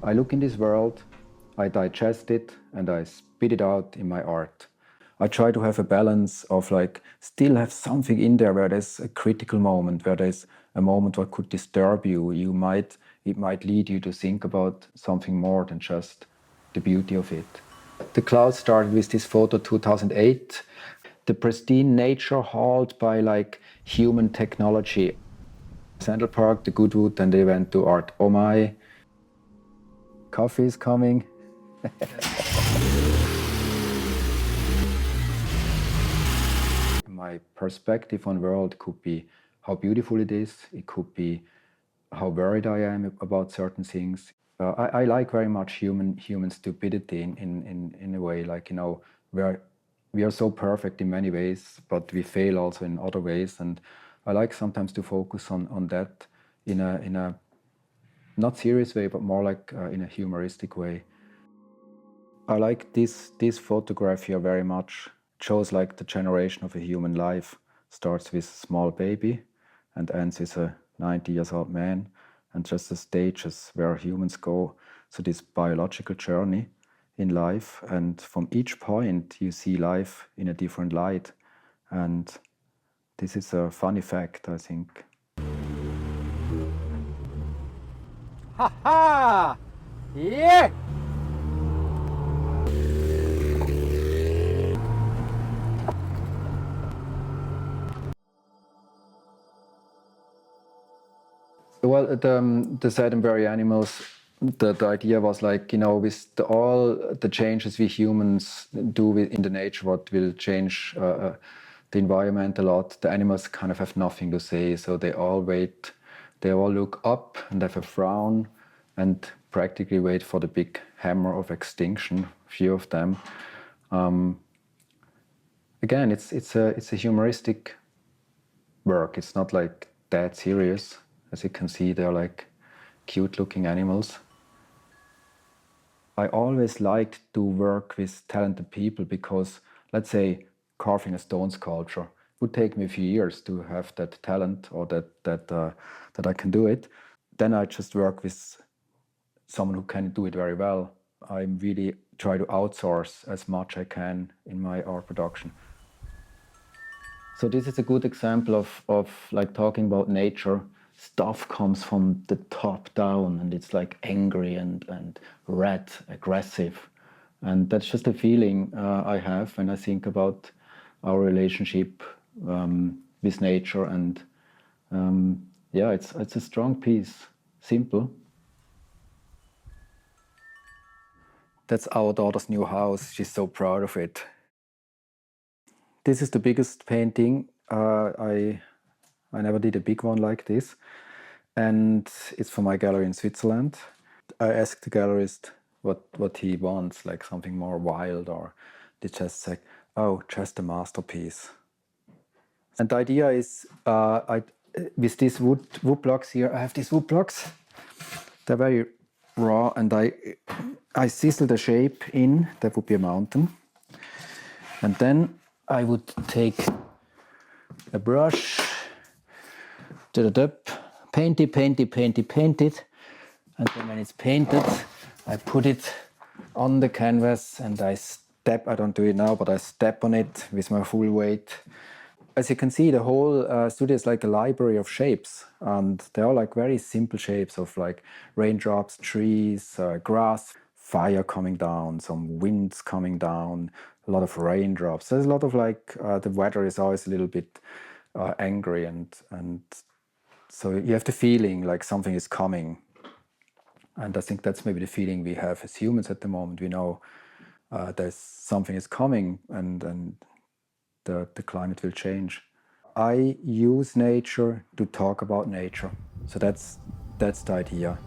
I look in this world, I digest it, and I spit it out in my art. I try to have a balance of like still have something in there where there's a critical moment, where there's a moment what could disturb you. It might lead you to think about something more than just the beauty of it. The cloud started with this photo 2008. The pristine nature hauled by like human technology. Central Park, the Goodwood, and they went to Art. Oh my, coffee is coming. My perspective on the world could be how beautiful it is. It could be how worried I am about certain things. I like very much human stupidity in a way, like, you know, where we are so perfect in many ways, but we fail also in other ways. And I like sometimes to focus on that in a not serious way, but more like in a humoristic way. I like this photograph here very much. It shows like the generation of a human life. Starts with a small baby and ends with a 90 years old man, and just the stages where humans go to this biological journey in life. And from each point you see life in a different light. And this is a fun effect, I think. Ha ha! Yeah! Well, the sedentary animals, the idea was like, you know, with all the changes we humans do in the nature, what will change the environment a lot, the animals kind of have nothing to say. So they all wait, they all look up and have a frown and practically wait for the big hammer of extinction, few of them. Again, it's a humoristic work. It's not like that serious. As you can see, they're like cute looking animals. I always liked to work with talented people because, let's say, carving a stone sculpture would take me a few years to have that talent or that I can do it. Then I just work with someone who can do it very well. I really try to outsource as much I can in my art production. So this is a good example of like talking about nature. Stuff comes from the top down and it's like angry and red, aggressive. And that's just a feeling I have when I think about our relationship with nature. And yeah, it's a strong piece, simple. That's our daughter's new house. She's so proud of it. This is the biggest painting. I never did a big one like this. And it's for my gallery in Switzerland. I asked the gallerist what he wants, like something more wild, or they just say, oh, just a masterpiece. And the idea is, with these wood blocks here, I have these wood blocks. They're very raw, and I chisel the shape in. That would be a mountain. And then I would take a brush, paint it, and then when it's painted, I put it on the canvas and I don't do it now, but I step on it with my full weight. As you can see, the whole studio is like a library of shapes, and they are like very simple shapes of like raindrops, trees, grass, fire coming down, some winds coming down, a lot of raindrops. There's a lot of like, the weather is always a little bit angry, and so you have the feeling like something is coming. And I think that's maybe the feeling we have as humans at the moment. We know there's something is coming, and the climate will change. I use nature to talk about nature. So that's the idea.